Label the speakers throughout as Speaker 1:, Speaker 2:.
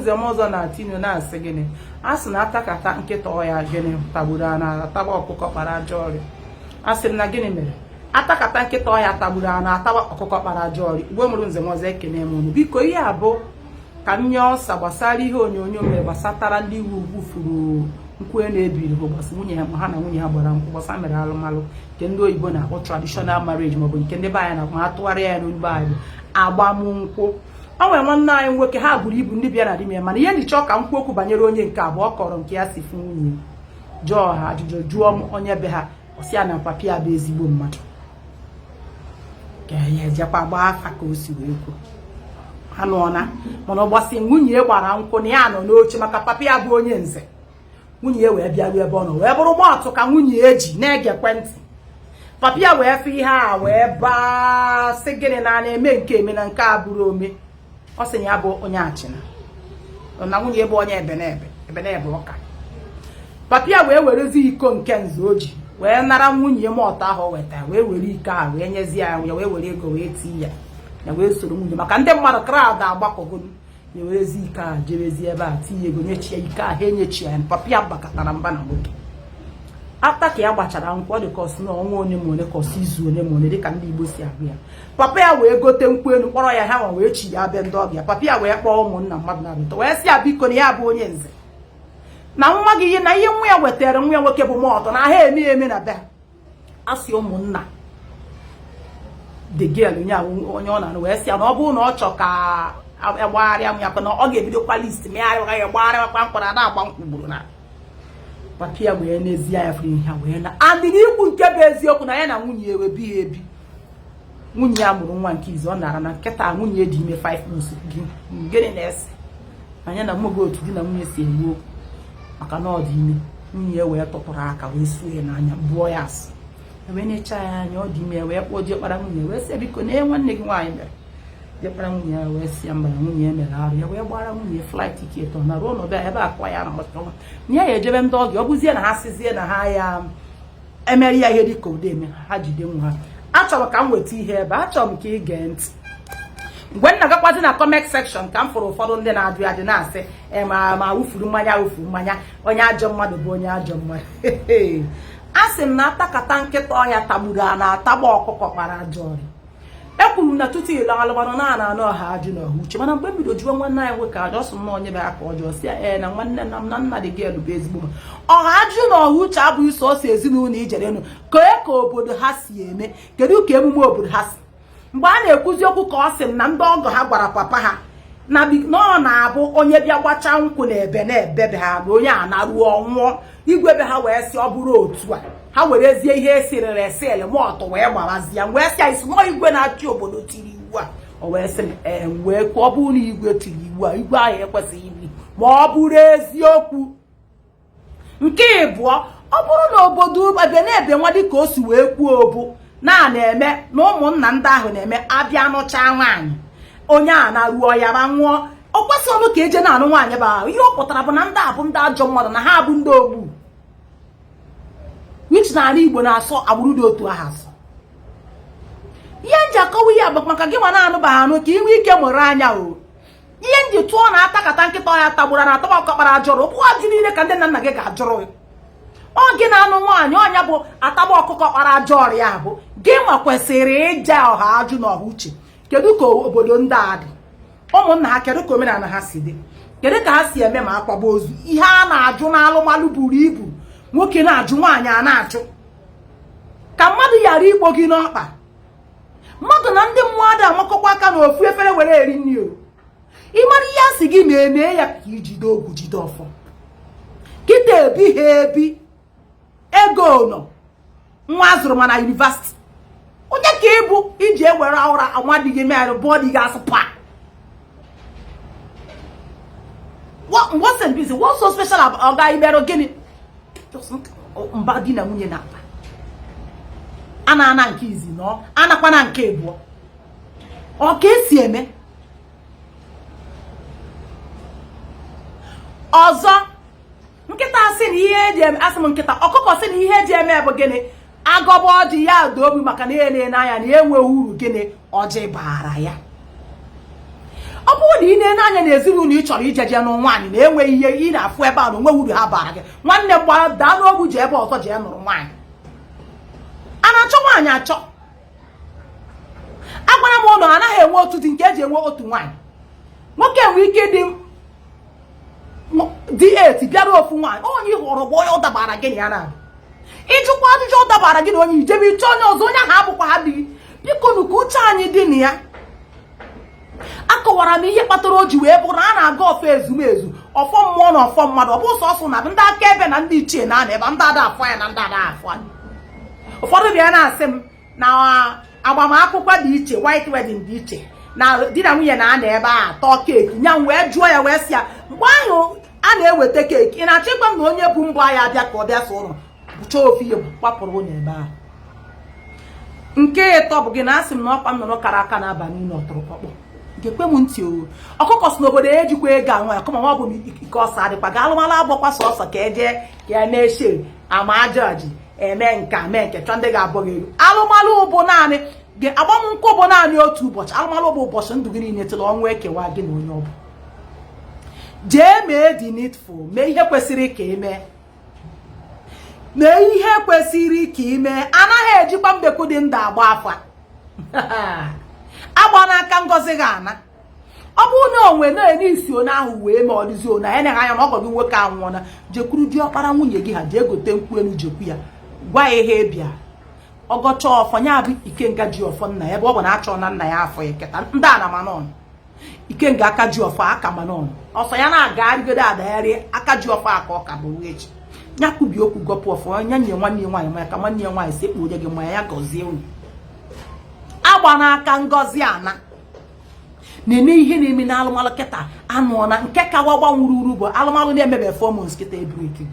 Speaker 1: nze m ọzọ na-atinu na-asị gịnị asị na atakata nkịta ọya gịnị tagburu anụ ataba ọkụkọ kpara ajọ ọrịa. Asị m na gịnị mere atakata nkịta ọya tagburu anụ ataba ọkụkọ kpara ajọ ọrịa. Igbo mụrụ nze m ọzọ ekene m unu. Biko ihe abụ ka nye ọsa gbasara ihe onyonyo mere gbasatara ndị iwu ugwu furu nkwụ na-ebiri bụ gbasa nwunye ha na nwunye ha gbara nkwụ gbasa mere alụmalụ nke ndị oyibo na-akpọ traditional marriage maọbụ nke ndị be anyị na ma atụgharịa ya n'olu anyị agbamnkwụ. O nwere nwanne anyị nwoke ha buru ibu ndị bịa na di m mana ihe ndị chọọ ka m kwuo okwu banyere onye nke abụọ kọrọ nke ya si fụ nwunye jụọ ha ajụjụ jụọ m onye be ha ọsị ya na papi ya bụ ezigbo mmadụ ka ya ejekwa gbaa afa ka o si wee kwuo ha nụọna mana ọgbasị nwunye gbara nkwụ na ya nọ n'oche maka papi ya bụ onye nze. Nwunye wee bịaruo ebe ọ nọ wee bụrụ gbaatụ ka nwunye eji na-ege ekwentị. Papi ya wee fụ ihe a wee baa sị gịnị na na-eme nke eme na nke a bụrụ ome. Ọ sị ya bụ onye achịna na nwunye bụ onye ebenebe ọka. Papi ya wee werezi iko nke nze oji wee nara nwunye mọtọ ahụ weta wee were iko a wee nyezie ya wee were ego wee tii ya wee soro nwunye maka ndị mmadụ kraụd agbakọgoro ya werezi iko a jerezi ebe a tinye ego nyechie iko ahụ enyechi ya. Papi ya gbakọtara mba na nwoke ata ka ya gbachara nkwụ dị ka ọsị na ọnwa onye ma onye ka ọsị izu onye ma onye dịka ndị Igbo si agụ ya. Papa ya wee gote nkwụ elu kpọrọ ya ha wee chi ya bịa ndị ọbịa. Papa ya wee kpọọ ụmụnna mmadụ na-abịa wee sị ya biko na ya bụ onye nze na nwa gị ihe na ihe nwa ya wetara nwa ya nwoke bụ mọtọ na ha eme na be asị ụmụnna the girl onye ọ na-anụ wee sị ya na ọ bụrụ na ọ chọ ka agbagharịa m ya na ọ ga-ebidokwa list megharịa ya gbagharịakwa mkpọrọ na-agba mkpụgburu na papi ya wee n'ezie ya furu ihe wee na adịrị ikwu nke bụ eziokwu na ya na nwunye ewe bi ebi. Nwunye ya mụrụ nwa nke izu ọ nara na nkịta nwunye dị ime 5 months gịnị na-ese anya na mmogo otu di na nwunye si egbu maka na ọ dị ime. Nwunye ya wee tụtụrụ aka wee suo ya n'anya bụọ ya asị wee na-echa ya anya ọ dị ime wee kpọọ diọkpara nwunye wee sị biko na nwanne gị nwaanyị mere. Diọkpara nwunye ya wee sị ya mba na nwunye ya mere arụ ya wee gbara nwunye flight tiket ọ na ruo n'ọbịa ebe akwa ya na mgbasịrọma na ya ejebe ndị ọgị ọ bụzie na ha sizie na ha ya emere ya ihe dịka udeme ha jide nwa ha. Achọrọ ka m weta ihe ebe achọrọ m ka ị gee ntị mgbe m na-agakwazi na comment section ka m fụrụ ụfọdụ ndị na-ajụ adị na-asị ma wufuru mmanya onye ajọ mmadụ bụ onye ajọ mmadụ. A sị m na atakata nkịta ọhịa tagburu a na-atagba ọkụkọ kpara ajọ ọrịa. Ekwuru m na tutu ile alụmanụ na-anọ ọha ajụ na ọha uche mana mgbe m bido jụọ nwanne anyị nwoke ajọ ọsọ m na onye bụ aka ọjọọ si ya na nwanne nna m na nna dị gị elu bụ ezigbo ma ọha ajụ na ọha uche abụghị sọsọ ezinụlọ ijerenu ka obodo ha si eme kedu ka emume obodo ha si. Mgbe a na-ekwuzi okwu ka ọ sị m na ndị ọgọ ha gwara papa ha na ọ na-abụ onye bịa gbacha nkwụ na ebe na-ebebe ha na onye a na-ruo ọnwụọ igwe be ha wee sị ọ bụrụ otu a ha werezie ihe esiriri esili mọtụ wee gbawazie wee sị isi nọ igwe na-achị obodo tiri iwu a o wee sị wee ka ọ bụrụ na igwe tiri iwu a igwe ahụ ekwesịghị ibi ma ọ bụrụ eziokwu. Nke ịbụọ ọ bụrụ na obodo ebe na-ebe nwa dịka o si wee kwuo obu na-eme na ụmụnna ndị ahụ na-eme abịa nụchaa nwaanyị onye a na-ruo ya ma nwụọ o kwesịrị ka eje na-anụ nwaanyị bụ ahụ ihe ọ pụtara bụ na ndị a bụ ndị ajọ mmadụ na ha bụ ndị ogbu which na ala Igbo na-asọ agbụrụ dị otu ahụ asọ. Ihe nji akọwa ihe bụ maka gị nwa na-anụbaghị anụ ka inwe ike mụrụ anya o. Ihe nji tụọ na atakata nkịta ọhịa tagburu na ataba ọkọkpara ajọrọ bụ ọjị niile ka ndị nna nna gị ga-ajụrụ gị. Ọ gị na-anụ nwaanyị ọnya bụ ataba ọkụkọ kpara ajọ ọrịa bụ gị nwa kwesịrị ije ọha ajụ na ọha uche. Kedu ka obodo ndị a dị ụmụnna ha kedu ka omenala ha si dị kedu ka ha si eme ma akpagba ozu ihe a na-ajụ n'alụmalụ buru ibu nwoke na-ajụ nwaanyị a na-ajụ ka mmadụ ghara igbo gị n'ọkpa. Mmadụ na ndị mmadụ amakọkwa aka na ofu efere were eri nri o ịmara ihe a sị gị ma emee ya ka ijide ogwu jide ọfọ kịta ebi ha ebi ego nọ nwa azụrụ mana yunivasiti onye ka ịbụ iji ewere ụra nwa dị gị mere bụọ dị gị asụpa. What's in busy? What's so special about guy ibero gịnị mba di na nwunye na-akpa ana nke izi nọ anakwa na nke abụọ ọ ka esi eme ọzọ. Nkịta asị na ihe eji eme asị m nkịta ọkụkọ sị na ihe eji eme bụ gịnị agọba ọjị ya do obi maka na na-ene anya na enweghị uru gịnị ọjị bara ya. ọ bụrụ na ị na-ene anya na ezinụlọ ị chọrọ ijeje nụ nwaanyị na-enweghị ihe ị na-afụ ebe a na onwe uru ha bara gị nwanne gbara daa n'ogwu ji ebe ọzọ jee nụrụ nwaanyị a na-achọ nwaanyị achọ agwara m ụlọ anaghị enwe otu dị nke eji enwe otu nwaanyị nwoke enwe ike dị 8 bịara ofu nwaanyị onye hụrụ bụ onye ọ dabara gị na ya na ịjụkwa ajụjụ ọ dabara gị na onye ijebe ịchọ onye ọzọ onye ahụ abụkwa ha dị biko nu ka uche anyị dị na ya akọwara m ihe kpatara o ji wee bụrụ na a na-aga ọfọ ezumezu ọfọ mmụọ na ọfọ mmadụ ọ bụ sọsọ na ndị akaebe na ndị ichie na ana ebe ndị ada afọ ya na ndị ada afọ ya ụfọdụ bịa na-asị m na agbamakwụkwọ dị iche white wedding dị iche na di na nwunye na ana ebe a tọọ keeki nya m wee jụọ ya wee sị ya mgbe ahụ a na-eweta keeki ị na-achọ ịgwa m na onye bụ mbụ ahịa abịa ka ọ bịa so ụlọ bụcha ofu ihe gbapụrụ onye ebe ahụ nke ịtọ bụ gị na asị m na ọkwa m nọrọ kara aka n'abalị n'ọtụrụkpọkpọ gekwe m ntị ọkụkọ si n'obodo ejikwa ego anwa ya kọma nwa bụ ike ọsọ adịkwa ga alụmalụ agbakwa sọsọ ka eje ka ya na-eche ama jọji eme nka mee nke chọ ndị ga-abụ gị elu alụmalụ bụ naanị gị agbamnkwụ bụ naanị otu ụbọchị alụmalụ bụ ụbọchị ndụ gị niile tụrụ ọnwa ekewa gị na onye ọ bụ jee mee dị needful mee ihe kwesịrị ka ime mee ihe kwesịrị ka ime anaghị ejikwa mbekwu dị ndụ agba afa agba n'aka ngozi gị ana ọ bụrụ na onwe na-enye isi onye ahụ wee ma ọ dịzi ona ya na anya na ọgọ gị nwoke anwụọna jekwuru di ọkpara nwunye gị ha jee gote nkwụ elu jekwu ya gwa ya ihe bịa ọgọcha ọfọ ya bụ ikenga ji ọfọ nna ya ebe ọ bụ na achọ na nna ya afọ ya keta ndị a na manọn ikenga aka ji ọfọ aka manọn ọsọ ya na-agagharịgodo adagharị aka ji ọfọ aka ọka bụ echi ya kwubi okwu gọpụ ọfọ ya nye nwanne ya nwaanyị ma ya ka nwanne ya nwaanyị sekpu onye gị ma ya gọzie unu agba n'aka ngozi ana na-eme ihe na-eme na alụmalụ kịta anụ na nke kawa gbanwuru uru bụ alụmalụ na-emebe fọmụns kịta ebreki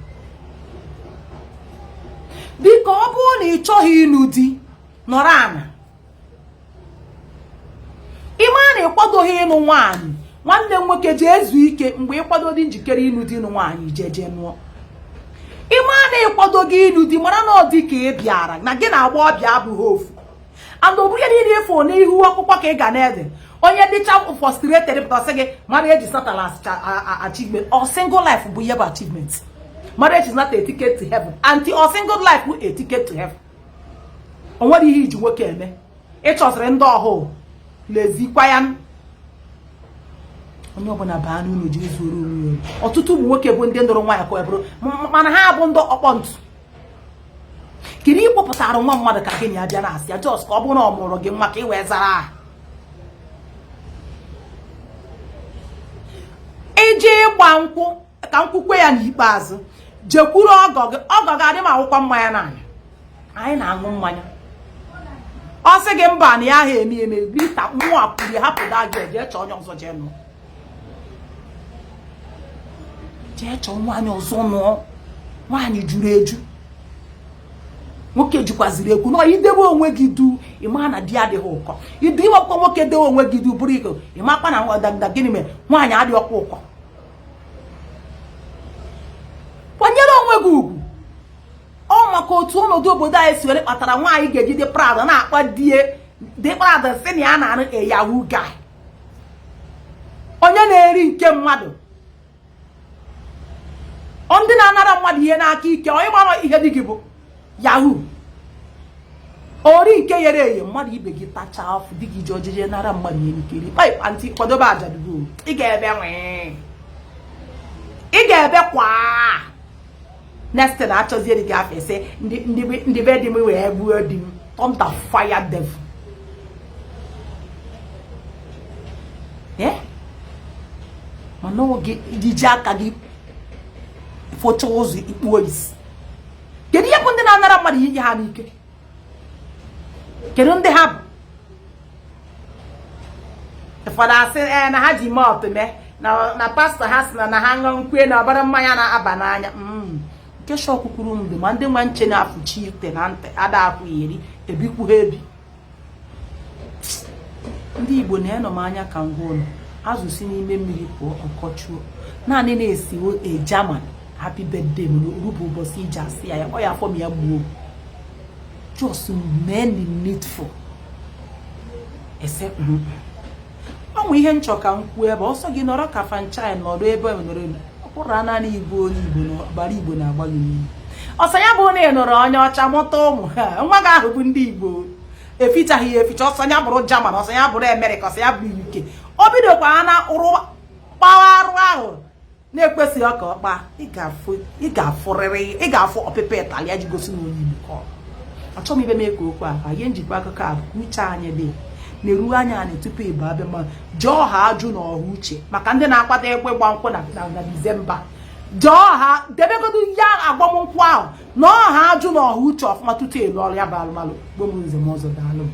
Speaker 1: biko ọ bụrụ na ị chọghị ịnụ di nọrọ ana ịma na ịkwadoghị ịnụ nwaanyị nwanne m nwoke jee ezu ike mgbe ịkwado dị njikere ịnụ di ịnụ nwaanyị jeje nụọ ịma na ịkwadoghị ịnụ di mara na ọ dị ka ị bịara na gị na agba ọbịa abụghị ofu and oburu niile ifo n'ihu akwụkwọ ka ị ga na-ede onye dịcha frustrated pụtasị gị marriage is not an achievement or single life bụ ihe bụ achievement marriage is not a ticket to heaven or single life bụ a ticket to heaven o nwere ihe iji nwoke eme ịchọsịrị ndị ọhụụ lezikwa ya onye ọbụla baa n'ụlọ jiri zuoro onwe ya ọtụtụ ụmụ nwoke bụ ndị ndụrụ nwaanyị ka ebụrụ mana ha bụ ndị ọkpọ ntụ kiri ịkpọpụtara nwa mmadụ ka gị na ya bịa na-asị ya jos ka ọ bụrụ na ọ mụrụ gị nwa ka ị wee zara aha iji ịgba nkwụ ka nkwụkwe ya n'ikpeazụ jekwuru ọgọ gị adị ma akwụkwọ mmanya n'anya anyị na-aṅụ mmanya ọ sị gị mba na ya ahụ eme lita mmụọ pụrụ hapụda gị jee chọọ onye ọzọ jee nụọ jee chọọ nwaanyị ọzọ nụọ nwaanyị juru eju nwoke jikwaziri ekwu na idebe onwe gị du ịma na di adịghị ụkọ idu iwekwa nwoke dewe onwe gị du bụrụ iko ịmakwa na nwadagda gịnị mere nwaanyị adịghị ọkwa ụkọ kwanyere onwe gị ugwu ọ maka otu ọnọdụ obodo anyị si were kpatara nwaanyị ga-eji dị proud na-akpa die dị proud si na ya na-arụ eyahu guy onye na-eri nke mmadụ ndị na-anara mmadụ ihe n'aka ike onye mara ihe dị gị bụ yahoo ori nke yere eye mmadụ ibe gị tacha afụ dị gị ji ojije nara mmadụ ihe nkiri kpa ntị kwadobe ajadugo ị ga-ebe kwa next na achọziere gị afọ ise ndị be dị m wee gbuo di m thunder fire devil mana oge iji aka gị focha ụzọ ikpuo isi kedu ihe bụ ndị na-anara mmadụ ihe ha n'ike kedu ndị ha bụ ụfọdụ asị na ha ji malt mee na pastọ ha sị na ha ṅụọ nkwe na ọbara mmanya na-aba n'anya nke shọkwukwuru mgbe ma ndị nwa nche na-afụchi ite na ntị ada akwụ iri ebikwu ha ebi ndị Igbo na-enọ m anya ka ngwa ụlọ azụ si n'ime mmiri pụọ ọkọchuo naanị na-esiwo German happy birthday n'urubu ụbọchị iji asị ya ọ ya afọ m ya gbuo just men needful except ọnwụ ihe nchọ ka m kwuo ebe ọsọ gị nọrọ ka franchise nọrọ ebe nọrọ ọkwụrụ naanị Igbo onye Igbo gbara Igbo na-agba gị n'iyi ọsọ ya bụ na ị nụrụ onye ọcha mụta ụmụ ha nwa gị ahụ bụ ndị Igbo efichaghị ya eficha ọsọ ya bụrụ German ọsọ ya bụrụ America ọsọ ya bụ UK o bidokwa na ụrụ kpawa arụ ahụ na-ekwesịghị ọka ọkpa ị ga-afụ ọpịpa Italia ji gosi na onye Igbo achọghị m ibe m eke okwu a ihe njikwa akụkọ a bụ uche anyị dị na-eru anya anyị tupu ịbụ abịa ma jụọ ha ajụ na ọha uche maka ndị na-akwado ekwe gba nkwụ na Disemba jụọ ha debegodo ya agbamnkwụ ahụ na ọha ajụ na ọha uche ọfụma tutu elu ọrụ ya bụ alụmalụ gbom nze m ọzọ daalụ